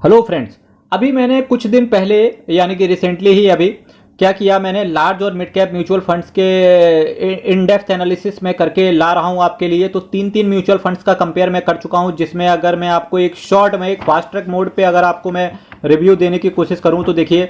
Hello friends. अभी मैंने कुछ दिन पहले यानी कि रिसेंटली ही अभी क्या किया, मैंने लार्ज और मिड कैप म्यूचुअल फंड्स के इन डेप्थ एनालिसिस में करके ला रहा हूं आपके लिए। तो तीन तीन म्यूचुअल फंड्स का कंपेयर मैं कर चुका हूं, जिसमें अगर मैं आपको एक शॉर्ट में एक फास्ट ट्रैक मोड पे अगर आपको मैं रिव्यू देने की कोशिश करूं तो देखिए,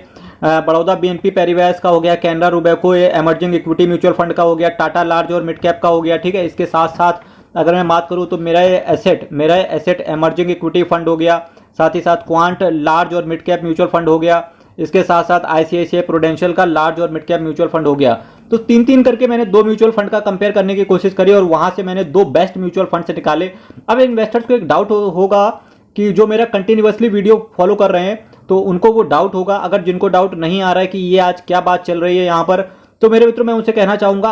बड़ौदा बीएनपी पेरिवेस का हो गया, Canara Robeco emerging equity mutual fund का हो गया, टाटा लार्ज और मिड कैप का हो गया। ठीक है, इसके साथ साथ अगर मैं बात करूं तो मेरा एसेट एमर्जिंग इक्विटी फंड हो गया, साथ ही साथ क्वांट लार्ज और मिड कैप म्यूचुअल फंड हो गया, इसके साथ साथ आईसीआईसीआई प्रूडेंशियल का लार्ज और मिड कैप म्यूचुअल फंड हो गया। तो तीन तीन करके मैंने दो म्यूचुअल फंड का कंपेयर करने की कोशिश करी और वहां से मैंने दो बेस्ट म्यूचुअल फंड से निकाले। अब इन्वेस्टर्स को एक डाउट होगा कि जो मेरा कंटिन्यूअसली वीडियो फॉलो कर रहे हैं तो उनको वो डाउट होगा। अगर जिनको डाउट नहीं आ रहा है कि ये आज क्या बात चल रही है यहाँ पर, तो मेरे मित्रों मैं उनसे कहना चाहूंगा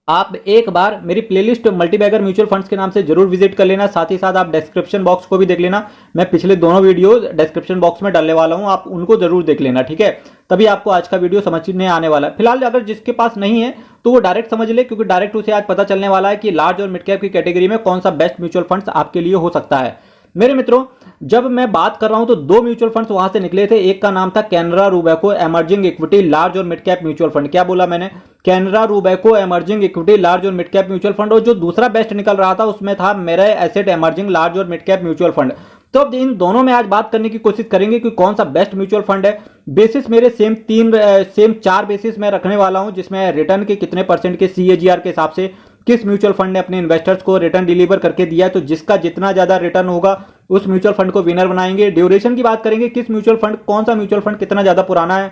आप एक बार मेरी प्लेलिस्ट मल्टीबैगर म्यूचुअल फंड्स के नाम से जरूर विजिट कर लेना। साथ ही साथ आप डिस्क्रिप्शन बॉक्स को भी देख लेना, मैं पिछले दोनों वीडियो डिस्क्रिप्शन बॉक्स में डालने वाला हूं, आप उनको जरूर देख लेना। ठीक है, तभी आपको आज का वीडियो समझने आने वाला है। फिलहाल अगर जिसके पास नहीं है तो वो डायरेक्ट समझ ले, क्योंकि डायरेक्ट उसे आज पता चलने वाला है कि लार्ज और मिड कैप की कैटेगरी में कौन सा बेस्ट म्यूचुअल फंड्स आपके लिए हो सकता है। मेरे मित्रों, जब मैं बात कर रहा हूं तो दो म्यूचुअल फंड्स वहां से निकले थे। एक का नाम था Canara Robeco emerging equity large और मिड कैप म्यूचुअल फंड। क्या बोला मैंने? Canara Robeco emerging equity large और मिड कैप म्यूचुअल फंड। और जो दूसरा बेस्ट निकल रहा था उसमें था मेरा एसेट एमर्जिंग लार्ज और मिड कैप म्यूचुअल फंड। तो अब इन दोनों में आज बात करने की कोशिश करेंगे कि कौन सा बेस्ट म्यूचुअल फंड है। बेसिस मेरे सेम चार बेसिस में रखने वाला हूं, जिसमें रिटर्न के कितने परसेंट के सीएजीआर के हिसाब से किस म्यूचुअल फंड ने अपने इन्वेस्टर्स को रिटर्न डिलीवर करके दिया है। तो जिसका जितना ज्यादा रिटर्न होगा उस म्यूचुअल फंड को विनर बनाएंगे। ड्यूरेशन की बात करेंगे, किस म्यूचुअल फंड कौन सा म्यूचुअल फंड कितना ज्यादा पुराना है,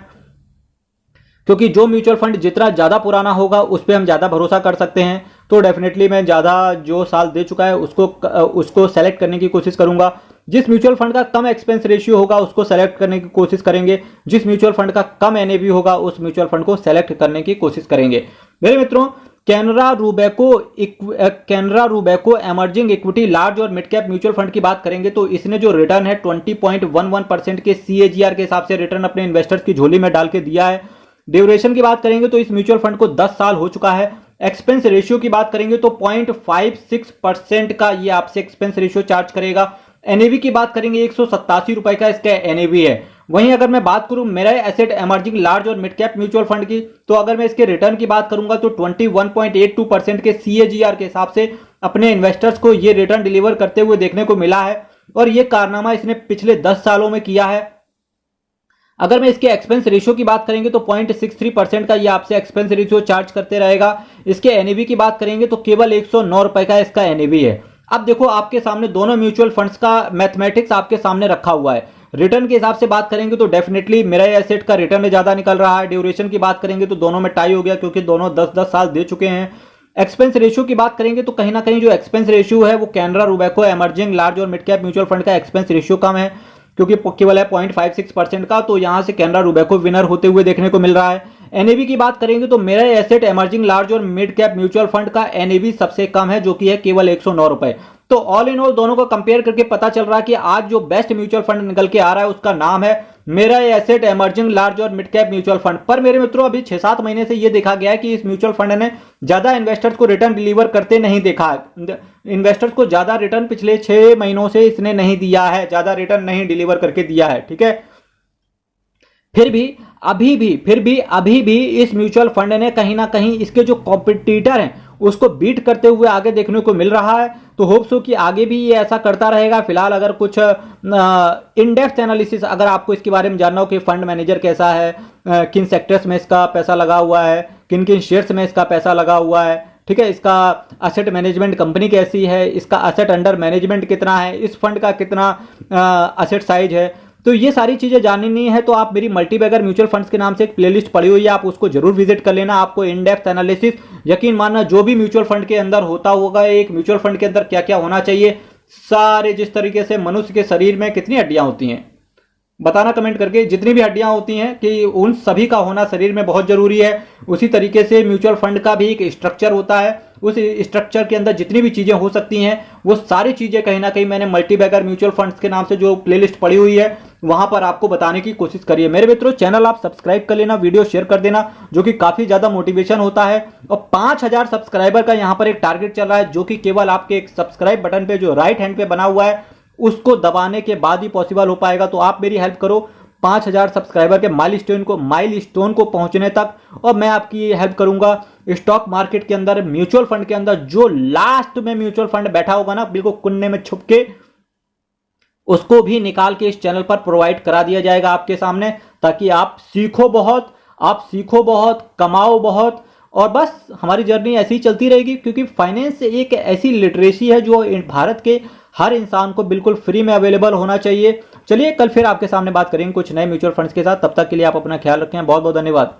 क्योंकि जो म्यूचुअल फंड जितना ज्यादा पुराना होगा उस पर हम ज्यादा भरोसा कर सकते हैं। तो डेफिनेटली मैं ज्यादा जो साल दे चुका है उसको सेलेक्ट करने की कोशिश करूंगा। जिस म्यूचुअल फंड का कम एक्सपेंस रेशियो होगा उसको सेलेक्ट करने की कोशिश करेंगे। जिस म्यूचुअल फंड का कम एनएवी होगा उस म्यूचुअल फंड को सेलेक्ट करने की कोशिश करेंगे। मेरे मित्रों, Canara Robeco emerging equity large और मिड कैप म्यूचुअल फंड की बात करेंगे तो इसने जो रिटर्न है 20.11% के सीएजीआर के हिसाब से रिटर्न अपने इन्वेस्टर्स की झोली में डाल के दिया है। ड्यूरेशन की बात करेंगे तो इस म्यूचुअल फंड को 10 साल हो चुका है। एक्सपेंस रेशियो की बात करेंगे तो 0.56% का ये आपसे एक्सपेंस रेशियो चार्ज करेगा। एनएवी की बात करेंगे 187 रुपए का इसका एनएवी है। वहीं अगर मैं बात करूं मेरा एसेट एमर्जिंग लार्ज और मिड कैप म्यूचुअल फंड की, तो अगर मैं इसके रिटर्न की बात करूंगा तो 21.82% के सीएजीआर के हिसाब से अपने इन्वेस्टर्स को ये रिटर्न डिलीवर करते हुए देखने को मिला है। और ये कारनामा इसने पिछले 10 सालों में किया है। अगर मैं इसके एक्सपेंस रेशियो की बात करेंगे तो 0.63% का ये आपसे एक्सपेंस रेशियो चार्ज करते रहेगा। इसके एनएवी की बात करेंगे तो केवल 109 रुपए का इसका एनएवी है। अब देखो, आपके सामने दोनों म्यूचुअल फंड्स का मैथमेटिक्स आपके सामने रखा हुआ है। रिटर्न के हिसाब से बात करेंगे तो डेफिनेटली मेरा एसेट का रिटर्न ज्यादा निकल रहा है। ड्यूरेशन की बात करेंगे तो दोनों में टाई हो गया, क्योंकि दोनों 10-10 साल दे चुके हैं। एक्सपेंस रेशियो की बात करेंगे तो कहीं ना कहीं जो एक्सपेंस रेशियो है वो कैनरा रूबेको एमर्जिंग लार्ज और मिड कैप म्यूचुअल फंड का एक्सपेंस रेशियो कम है, क्योंकि केवल है 0.56% का। तो यहां से कैनरा रूबेको विनर होते हुए देखने को मिल रहा है। एनएवी की बात करेंगे तो मेरा एसेट एमर्जिंग लार्ज और मिड कैप म्यूचुअल फंड का एनएवी सबसे कम है, जो कि है केवल 109 रुपए। तो ऑल इन ऑल दोनों को कंपेयर करके पता चल रहा है कि आज जो बेस्ट म्यूचुअल फंड निकल के आ रहा है उसका नाम है मेरा एसेट एमर्जिंग लार्ज और मिड कैप म्यूचुअल फंड। पर मेरे मित्रों, अभी 6-7 महीने से यह देखा गया है कि इस म्यूचुअल फंड ने ज्यादा इन्वेस्टर्स को रिटर्न डिलीवर करते नहीं देखा है। इन्वेस्टर्स को ज्यादा रिटर्न पिछले 6 महीनों से इसने नहीं दिया है, ज्यादा रिटर्न नहीं डिलीवर करके दिया है। ठीक है, फिर भी अभी भी इस म्यूचुअल फंड ने कहीं ना कहीं इसके जो कॉम्पिटिटर हैं उसको बीट करते हुए आगे देखने को मिल रहा है। तो होप्स हो कि आगे भी ये ऐसा करता रहेगा। फिलहाल अगर कुछ इन डेप्थ एनालिसिस अगर आपको इसके बारे में जानना हो कि फंड मैनेजर कैसा है, किन सेक्टर्स में इसका पैसा लगा हुआ है, किन किन शेयर्स में इसका पैसा लगा हुआ है, ठीक है, इसका असेट मैनेजमेंट कंपनी कैसी है, इसका असेट अंडर मैनेजमेंट कितना है, इस फंड का कितना असेट साइज है, तो ये सारी चीजें जाननी है तो आप मेरी मल्टीबैगर म्यूचुअल फंड्स के नाम से एक प्लेलिस्ट पड़ी हुई है, आप उसको जरूर विजिट कर लेना। आपको इन डेप्थ एनालिसिस, यकीन मानना, जो भी म्यूचुअल फंड के अंदर होता होगा, एक म्यूचुअल फंड के अंदर क्या क्या होना चाहिए, सारे, जिस तरीके से मनुष्य के शरीर में कितनी हड्डियां होती हैं, बताना कमेंट करके। जितनी भी हड्डियां होती हैं कि उन सभी का होना शरीर में बहुत जरूरी है। उसी तरीके से म्यूचुअल फंड का भी एक स्ट्रक्चर होता है, उस स्ट्रक्चर के अंदर जितनी भी चीजें हो सकती हैं वो सारी चीजें कहीं ना कहीं मैंने मल्टीबैगर म्यूचुअल फंड्स के नाम से जो प्लेलिस्ट पड़ी हुई है वहां पर आपको बताने की कोशिश करिए। मेरे मित्रों, चैनल आप सब्सक्राइब कर लेना, वीडियो शेयर कर देना, जो कि काफी ज्यादा मोटिवेशन होता है। और 5000 सब्सक्राइबर का यहां पर एक टारगेट चल रहा है, जो कि केवल आपके एक सब्सक्राइब बटन पे जो राइट हैंड पे बना हुआ है उसको दबाने के बाद ही पॉसिबल हो पाएगा। तो आप मेरी हेल्प करो 5000 सब्सक्राइबर के माइलस्टोन को पहुंचने तक, और मैं आपकी हेल्प करूंगा स्टॉक मार्केट के अंदर, म्यूचुअल फंड के अंदर। जो लास्ट में म्यूचुअल फंड बैठा होगा ना बिल्कुल कुन्ने में छुप के, उसको भी निकाल के इस चैनल पर प्रोवाइड करा दिया जाएगा आपके सामने, ताकि आप सीखो बहुत, कमाओ बहुत। और बस हमारी जर्नी ऐसी ही चलती रहेगी, क्योंकि फाइनेंस एक ऐसी लिटरेसी है जो भारत के हर इंसान को बिल्कुल फ्री में अवेलेबल होना चाहिए। चलिए कल फिर आपके सामने बात करेंगे कुछ नए म्यूचुअल फंड्स के साथ। तब तक के लिए आप अपना ख्याल रखें। बहुत बहुत धन्यवाद।